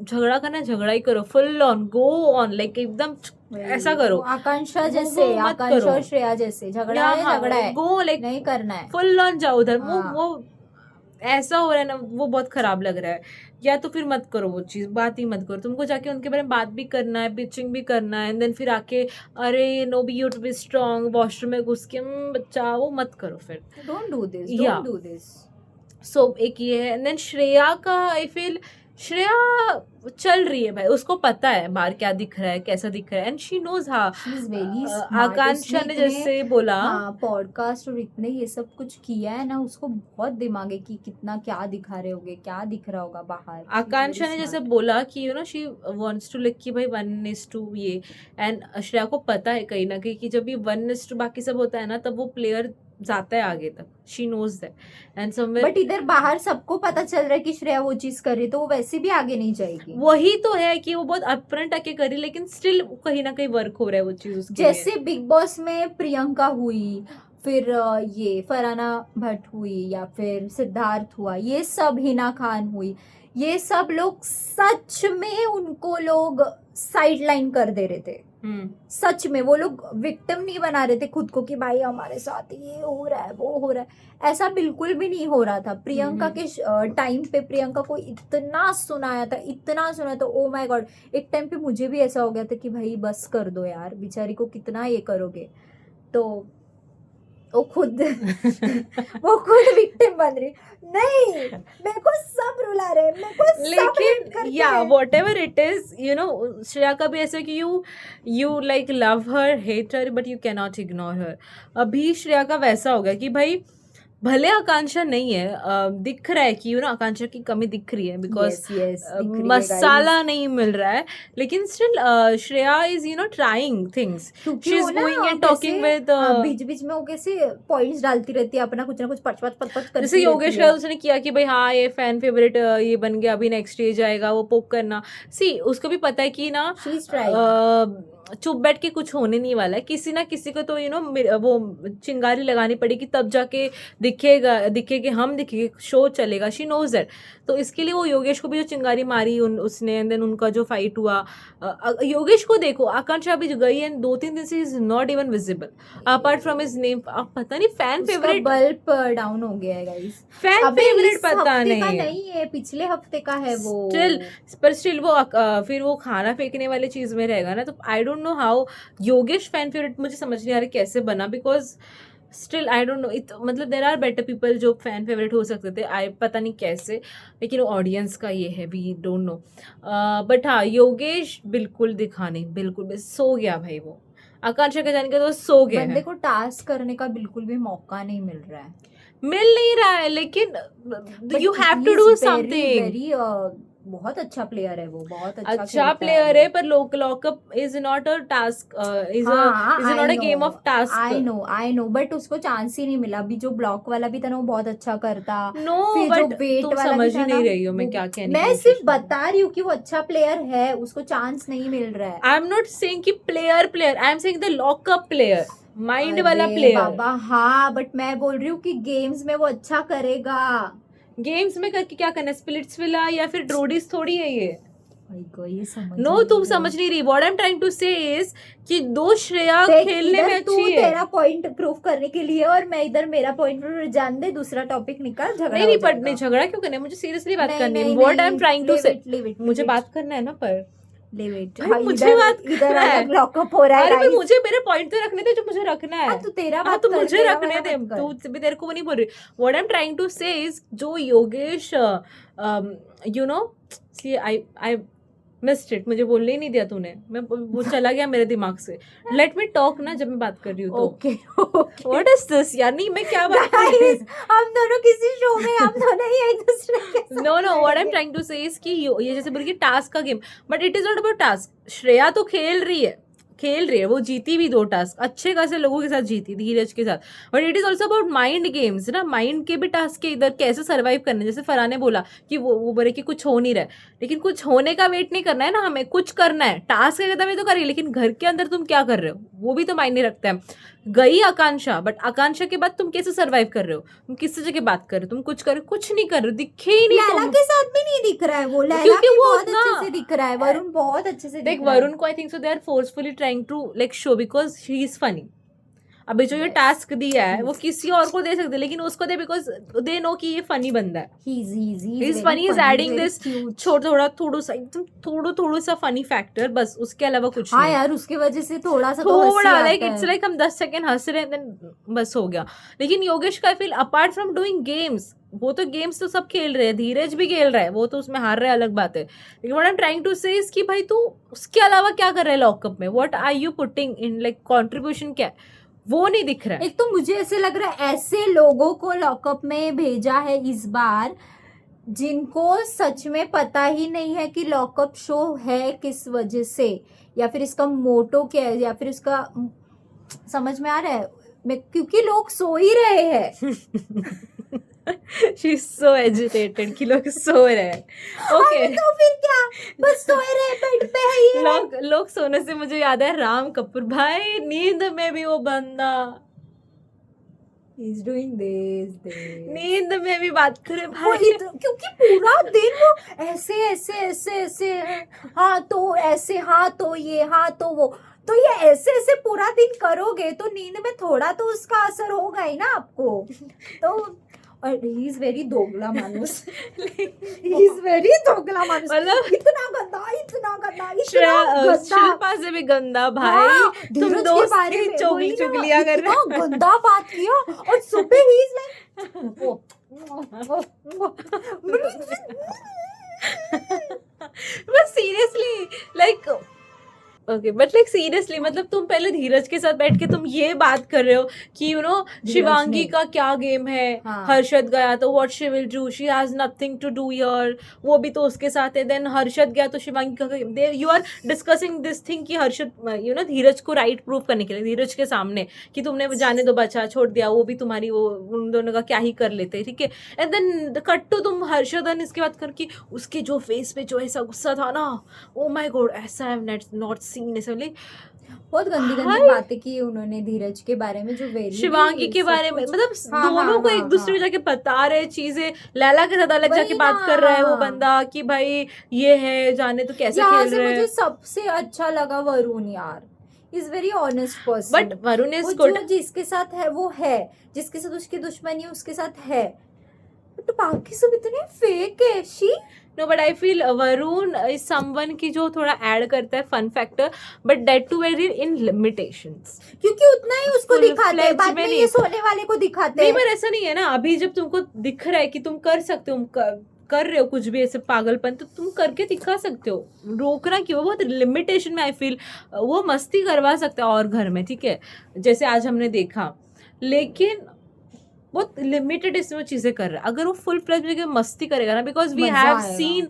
झगड़ा करना, झगड़ा ही करो, full on, go on, like एकदम ऐसा करो. आकांक्षा जैसे, आकांक्षा और श्रेया जैसे झगड़ा है, गो लाइक नहीं करना है, फुल ऑन जाओ उधर. हाँ. वो ऐसा हो रहा है ना, वो बहुत खराब लग रहा है. या तो फिर मत करो वो चीज़, बात ही मत करो. तुमको जाके उनके बारे में बात भी करना है, पिचिंग भी करना है, एंड देन फिर आके अरे no be you to be strong, washroom में घुस के बच्चा, वो मत करो फिर. Don't do this, Yeah. Don't do this. So एक ये है. एंड देन श्रेया का आई फील, श्रेया चल रही है भाई, उसको पता है बाहर क्या दिख रहा है, कैसा दिख रहा है, एंड शी नोज. हाँ, आकांक्षा ने जैसे बोला, पॉडकास्ट और इतने ये सब कुछ किया है ना, उसको बहुत दिमाग है कि कितना क्या दिखा रहे होगे, क्या दिख रहा होगा बाहर. आकांक्षा ने जैसे बोला कि you know she wants to लिख कि भाई 1:2 ये. एंड श्रेया को पता है कहीं ना कहीं कि जब ये 1:2 बाकी सब होता है ना, तब वो प्लेयर जाता है आगे तक. She knows that. And somewhere, but इधर बाहर सबको पता चल रहा है कि श्रेया वो चीज कर रही, तो वो वैसे भी आगे नहीं जाएगी. वही तो है कि वो बहुत अपफ्रंट आके करी, लेकिन स्टिल कहीं ना कहीं वर्क हो रहा है वो चीज उसके जैसे लिए. बिग बॉस में प्रियंका हुई, फिर ये फरहाना भट्ट हुई, या फिर सिद्धार्थ हुआ, ये सब हिना खान हुई, ये सब लोग सच में उनको लोग साइडलाइन कर दे रहे थे. सच में वो लोग विक्टिम नहीं बना रहे थे खुद को कि भाई हमारे साथ ये हो रहा है, वो हो रहा है. ऐसा बिल्कुल भी नहीं हो रहा था. प्रियंका के टाइम पे प्रियंका को इतना सुनाया था, इतना सुनाया था, ओ माय गॉड. एक टाइम पे मुझे भी ऐसा हो गया था कि भाई बस कर दो यार, बेचारी को कितना ये करोगे. तो वो खुद विक्टिम बन रही. नहीं, मेरे को सब रुला रहे, मेरे को सब hate लेकिन करते या हैं. Whatever it is, you know, Shreya का भी ऐसा कि you like love her, hate her, but you can not ignore her. अभी श्रेया का वैसा हो गया कि भाई भले आकांक्षा नहीं है, दिख रहा है कि आकांक्षा की कमी दिख रही है बिकॉज Yes, yes, दिख रही है, मसाला guys. नहीं मिल रहा है, लेकिन still Shreya is trying things, क्योंकि शी वो इज ना गोइंग एंड टॉकिंग कैसे विद बीच बीच में वो कैसे पॉइंट्स डालती रहती है, अपना कुछ ना कुछ पच पच पच पच जैसे करती योगेश रहती का है. उसने किया कि भाई हाँ ये फैन फेवरेट ये बन गया, अभी नेक्स्ट स्टेज आएगा, वो पोक करना। सी उसको भी पता है कि ना She is trying. चुप बैठ के कुछ होने नहीं वाला है, किसी ना किसी को तो वो चिंगारी लगानी पड़ेगी, तब जाके दिखेगा हम दिखेंगे, शो चलेगा, शी नोज दैट। तो इसके लिए वो योगेश को भी जो चिंगारी मारी उसने, एंड देन उनका जो फाइट हुआ, योगेश को देखो, आकांक्षा अभी जो गई एंड 2-3 दिन से is not even visible apart from his name. आप पता नहीं फैन उसका फेवरेट, बल्ब डाउन हो गया है गाइस. फैन अबे फेवरेट इस पता हफ्ते का नहीं नहीं है, पिछले हफ्ते का है वो. स्टिल वो फिर वो खाना फेंकने वाले चीज में रहेगा ना, तो आई don't know how Yogesh fan favourite, मुझे समझ नहीं आ रहा कैसे बना, because still I don't no मतलब देर आर बेटर पीपल जो फैन फेवरेट हो सकते थे, आई पता नहीं कैसे, लेकिन ऑडियंस का ये है, वी डोंट नो। बट हाँ, योगेश बिल्कुल दिखा नहीं, बिल्कुल भी सो गया भाई वो, आकांक्षा के जाने के तो सो गया बंदे है, को टास्क करने का बिल्कुल भी मौका नहीं मिल रहा है. मिल नहीं रहा है, लेकिन But you have he to is do very, something. very, बहुत अच्छा प्लेयर है वो, बहुत अच्छा अच्छा खेलता प्लेयर वो. है, पर lockup is not a task, is हाँ, not a game of I task. No but उसको चांस ही नहीं मिला. अभी जो ब्लॉक वाला भी था ना वो बहुत अच्छा करता. नो फिर जो बट वेट तुम वाला भी समझ था ही ना, नहीं रही हो मैं वो क्या कहने की मैं कोशिश सिर्फ कर रही हूँ। बता रही हूँ कि वो अच्छा प्लेयर है, उसको चांस नहीं मिल रहा है. आई एम नॉट सेइंग कि player, I am saying the lockup player, mind वाला अरे प्लेयर। बाबा हाँ, बट मैं बोल रही हूँ कि गेम्स में वो अच्छा करेगा. गेम्स में करके क्या करना है, स्पिलिट्स विला या फिर ड्रोडिस थोड़ी है ये। ये समझ नो नहीं तुम रही. समझ नहीं रही, what I am trying to say is कि दो श्रेया देख, खेलने में इधर तू अच्छी है। तेरा पॉइंट प्रूव करने के लिए और मैं इधर मेरा पॉइंट प्रूव, जान दे, दूसरा टॉपिक निकाल, झगड़ा नहीं हो नहीं जाएगा. नहीं, झगड़ा क्यों करना है, मुझे सीरियसली बात नहीं, करनी है, नहीं, व्हाट आई एम नहीं, ट्राइंग टू leave से, it, leave it, मुझे leave बात it, करना है ना, पर leave it. भाई हाँ, मुझे इधर बात इधर करना है। अलग लॉकअप हो रहा है अरे पर guys. मुझे मेरे पॉइंट तो रखने दे जो मुझे रखना है। हाँ, तू तेरा हाँ बात तो कर, मुझे तेरा रखने वाला दे, मत कर. तू भी तेरे को वो नहीं बोल रही। What I am trying to say is जो Yogesh you know see I missed it, मुझे बोलने ही नहीं दिया तूने, मैं वो चला गया मेरे दिमाग से। लेट मी टॉक ना जब मैं बात कर रही हूँ तो। Okay okay. What is this यार, नहीं मैं क्या बात कर रही Guys, हम दोनों किसी शो में, हम दोनों ही एक दूसरे के साथ no no, what I am रहेंगे. ट्राइंग टू से इज कि ये जैसे बोल के टास्क का game, but it is not about task. Shreya तो खेल रही है, वो जीती भी 2 टास्क, अच्छे खासे लोगों के साथ जीती, धीरज के साथ, but it is also about mind games ना, माइंड के भी टास्क के इधर कैसे सर्वाइव करने। जैसे फरहान ने बोला कि वो बोले कि कुछ हो नहीं रहा है, लेकिन कुछ होने का वेट नहीं करना है ना, हमें कुछ करना है, टास्क के कदम तो करिए, लेकिन घर के अंदर तुम क्या कर रहे हो वो भी तो मायने रखता है। गई आकांक्षा, बट आकांक्षा के बाद तुम कैसे सर्वाइव कर रहे हो, तुम किस जगह बात कर रहे हो, तुम कुछ कर रहे हो, कुछ नहीं कर रहे हो, दिखे ही नहीं लैला तुम। के साथ भी नहीं दिख रहा है वो. लैला क्योंकि भी वो बहुत उतना- अच्छे से दिख रहा है, वरुण बहुत अच्छे से देख दिख रहा है. वरुण को I think so they are forcefully trying to like show because he is funny. अभी जो ये Yes. टास्क दिया है वो Yes. किसी और को दे सकते, लेकिन उसको दे बिकॉज दे नो कि ये फनी बंदा है। He's He's very funny, he's adding very this cute. थोड़ा सा एकदम थोड़ा सा फनी फैक्टर, बस उसके अलावा कुछ हाँ नहीं। यार, उसकी वजह से थोड़ा सा तो हंसी थोड़ा आता लाइक है. इट्स लाइक हम 10 सेकंड हंस रहे हैं देन बस हो गया। लेकिन योगेश का feel apart from doing games, वो तो गेम्स तो सब खेल रहे हैं, धीरज भी खेल रहा है, वो तो उसमें हार रहा है अलग बात है, लेकिन what I am trying to say is कि भाई तू उसके अलावा क्या कर रहा है लॉकअप में, what are you putting in, like contribution क्या है, वो नहीं दिख रहा है। एक तो मुझे ऐसे लग रहा है ऐसे लोगों को लॉकअप में भेजा है इस बार जिनको सच में पता ही नहीं है कि लॉकअप शो है किस वजह से, या फिर इसका मोटो क्या है, या फिर इसका समझ में आ रहा है. क्योंकि लोग सो ही रहे हैं. शी इज सो एजिटेटेड कि लोग सो रहे हैं। ओके अरे तो फिर क्या, बस सोए रहे, बेड पे है ये. लोग सोने से मुझे याद है राम कपूर भाई, नींद में भी वो बंदा He's doing this. नींद में भी बात करे वो भाई। क्योंकि पूरा दिन वो ऐसे ऐसे ऐसे ऐसे, हाँ तो ऐसे, हाँ तो ये, हाँ तो वो, तो ये ऐसे ऐसे पूरा दिन करोगे तो नींद में थोड़ा तो उसका असर होगा ही ना आपको. तो और ही इज वेरी दोगला मानुस. ही इज वेरी दोगला मानुस. मतलब इतना गंदा शिल्पा से भी गंदा भाई। हाँ, तुम धीरज के दोस्त बारे की में चुगली वही ना, चुगलियां कर रहे इतना गंदा बात किया और सुबह ही इज बस seriously like okay but like seriously मतलब तुम पहले धीरज के साथ बैठ के तुम ये बात कर रहे हो कि शिवांगी नहीं। का क्या गेम है, हाँ। हर्षद गया तो what she will do, she has nothing to do here, वो भी तो उसके साथ है, देन हर्षद गया तो शिवांगी का, you are discussing this thing कि हर्षद धीरज को राइट प्रूव करने के लिए धीरज के सामने कि तुमने जाने दो बचा छोड़ दिया, वो भी तुम्हारी वो उन दोनों का क्या ही कर लेते, ठीक है। एंड देन कट टू तुम हर्षद इसके बात कर कि उसके जो फेस पे जो ऐसा गुस्सा था ना, ओ माय गॉड ऐसा आई हैव नॉट सीन, ऐसा लाइक बहुत गंदी हाय। बातें की उन्होंने धीरज के बारे में, जो वेरी शिवांगी के बारे में, मतलब हाँ, दोनों को हाँ, एक दूसरे को जाके बता रहे चीजें, लैला के साथ अलग वही जाके बात ना। कर रहा है वो बंदा कि भाई ये है, जाने तो कैसे यहाँ खेल से रहे मुझे हैं। सबसे अच्छा लगा वरुण यार, is very honest person. But Varun is वो गुड। जो जिसके साथ है वो है, जिसके साथ उसकी दुश्मनी है उसके साथ है, तो बाकी सब इतने फेक है। She no but I feel Varun is someone की जो थोड़ा ऐड करता है fun factor, but that too very in limitations, क्योंकि उतना ही उसको दिखाते हैं, बाद में ये सोने वाले को दिखाते नहीं हैं। पर ऐसा नहीं है ना, अभी जब तुमको दिख रहा है कि तुम कर सकते हो, कर रहे हो कुछ भी ऐसे पागलपन, तो तुम करके दिखा सकते हो, रोकना क्यों, बहुत लिमिटेशन में आई फील वो मस्ती करवा सकता है और घर में, ठीक है, जैसे आज हमने देखा, लेकिन बहुत लिमिटेड इसमें चीजें कर रहा है। अगर वो फुल फ्लेज में मस्ती करेगा ना, बिकॉज वी मजा हैव आएगा। सीन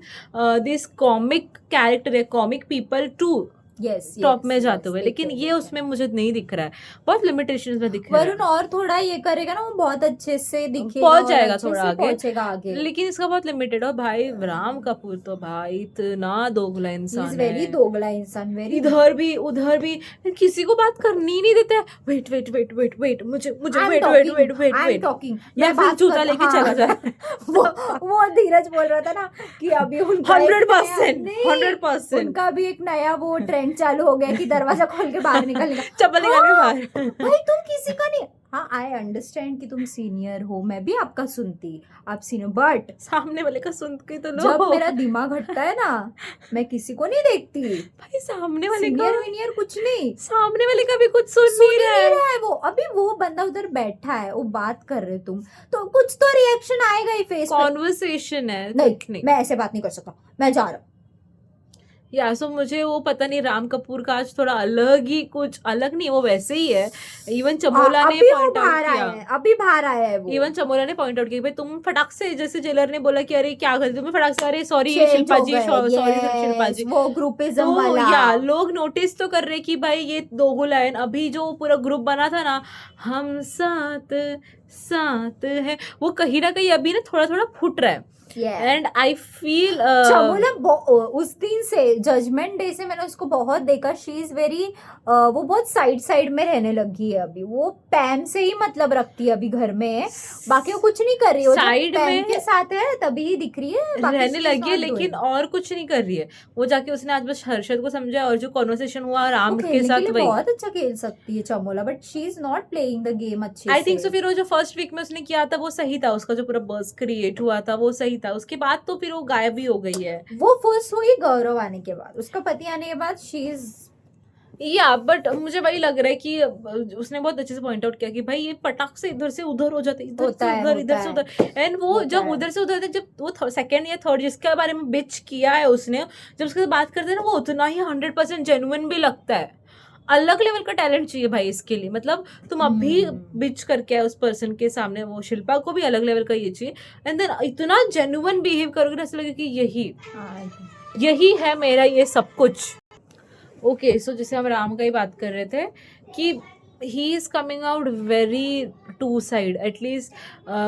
दिस कॉमिक कैरेक्टर है, comic people too yes top में जाते हुए, लेकिन ये उसमें मुझे नहीं दिख रहा है, बहुत लिमिटेशंस में दिख रहा है। वरुण और थोड़ा ये करेगा ना, वो बहुत अच्छे से दिखेगा, पहुंच और जाएगा अच्छे थोड़ा से आगे, पहुंचेगा आगे। लेकिन इसका बहुत लिमिटेड। और भाई राम कपूर तो भाई इतना दोगला इंसान वेरी है, दोगला इंसान, वेरी इधर भी उधर भी, किसी को बात करनी ही नहीं देता है। Wait wait wait wait wait मुझे मुझे wait wait wait wait wait talking, या फिर जूता लेके चला जाए। वो धीरज बोल रहा था ना कि अभी उनका 100% नहीं, 100% उनका भी एक नया वो ट्रेंड चालू हो गया कि दरवाजा खोल के बाहर निकलने का। चप्पल निकाल के बाहर। भाई तुम किसी का नहीं, हाँ आई अंडरस्टैंड कि तुम सीनियर हो, मैं भी आपका सुनती, आप सीनियर, बट सामने वाले का सुन के तो लो। जब मेरा दिमाग हटता है ना, मैं किसी को नहीं देखती भाई सामने वाले का, सीनियर वीनियर कुछ नहीं, सामने वाले का भी कुछ सुन नहीं रहा है। वो अभी वो बंदा उधर बैठा है, वो बात कर रहे तुम, तो कुछ तो रिएक्शन आएगा ही फेस पे। कॉन्वर्सेशन है, नहीं मैं ऐसे बात नहीं कर सकता, मैं जा रहा हूँ। या सो मुझे वो पता नहीं, राम कपूर का आज थोड़ा अलग ही, कुछ अलग नहीं, वो वैसे ही है। इवन चमोला ने पॉइंट आउट किया, अभी बाहर आया है वो। इवन चमोला ने पॉइंट आउट किया भाई तुम फटाक से, जैसे जेलर ने बोला कि अरे क्या गलती, तुम्हें फटाक से, अरे सॉरी Change शिल्पा हो जी, गए, सॉरी yes, शिल्पा जी, वो ग्रुपिज्म तो वाला। या लोग नोटिस तो कर रहे कि भाई ये दोगला है। अभी जो पूरा ग्रुप बना था ना, हम साथ साथ है, वो कहीं ना कहीं अभी ना थोड़ा थोड़ा फुट रहा है। एंड आई फील चमोला उस दिन से, जजमेंट डे से मैंने उसको बहुत देखा, शी इज वेरी, वो बहुत साइड में रहने लगी है अभी, वो पैम से ही मतलब रखती है अभी घर में, बाकी वो कुछ नहीं कर रही है, साइड में के साथ है तभी ही दिख रही है, रहने लगी है, लेकिन और कुछ नहीं कर रही है वो। जाके उसने आज बस हर्षद को समझा, और जो कॉन्वर्सेशन हुआ राम के साथ, वही बहुत अच्छा खेल सकती है Chamola, but she is not playing the game अच्छे से। आई थिंक सो। फिर वो जो फर्स्ट वीक में उसने किया था वो सही था, उसका जो पूरा बर्स क्रिएट हुआ था वो सही था, उसके बाद तो फिर वो गायब ही हो गई है। वो फर्स्ट हुई गौरव आने के बाद, उसका पति आने के बाद, शी इज या बट मुझे वही लग रहा है कि उसने बहुत अच्छे से पॉइंट आउट किया कि भाई ये पटाख से इधर से उधर हो जाते, इधर से उधर, इधर से उधर, एंड वो जब उधर से उधर, जब वो सेकंड या थर्ड जिसके बारे में बिच किया है उसने, जब उसके साथ बात करते हैं ना, वो उतना ही 100% जेन्युइन भी लगता है। अलग लेवल का टैलेंट चाहिए भाई इसके लिए, मतलब तुम अभी बिच करके आए उस पर्सन के सामने, वो शिल्पा को भी अलग लेवल का ये चाहिए, एंड देन इतना जेन्युइन बिहेव करोगे, ऐसा लगे कि यही है मेरा ये सब कुछ। ओके सो जैसे हम राम का ही बात कर रहे थे कि he is coming out very two side, at least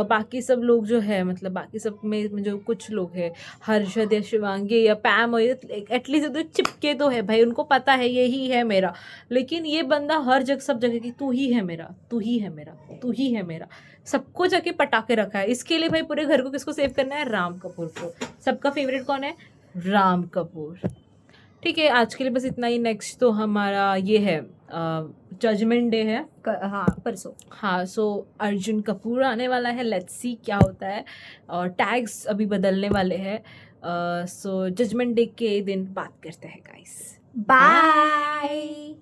बाकी सब लोग जो है, मतलब बाकी सब में जो कुछ लोग हैं, हर्षद या शिवांगी या पैम हो, एटलीस्ट तो चिपके तो है भाई, उनको पता है यही है मेरा, लेकिन ये बंदा हर जगह सब जगह की तू ही है मेरा, तू ही है मेरा, तू ही है मेरा, सबको जाके पटाके रखा है। इसके लिए भाई पूरे घर को किसको सेव करना है? राम कपूर को। सबका फेवरेट कौन है? राम कपूर। ठीक है, आज के लिए बस इतना ही। नेक्स्ट तो हमारा ये है जजमेंट डे है, हाँ परसों। हाँ, सो अर्जुन कपूर आने वाला है, लेट्स सी क्या होता है, और टैग्स अभी बदलने वाले हैं, सो जजमेंट डे के दिन बात करते हैं गाइस। बाय।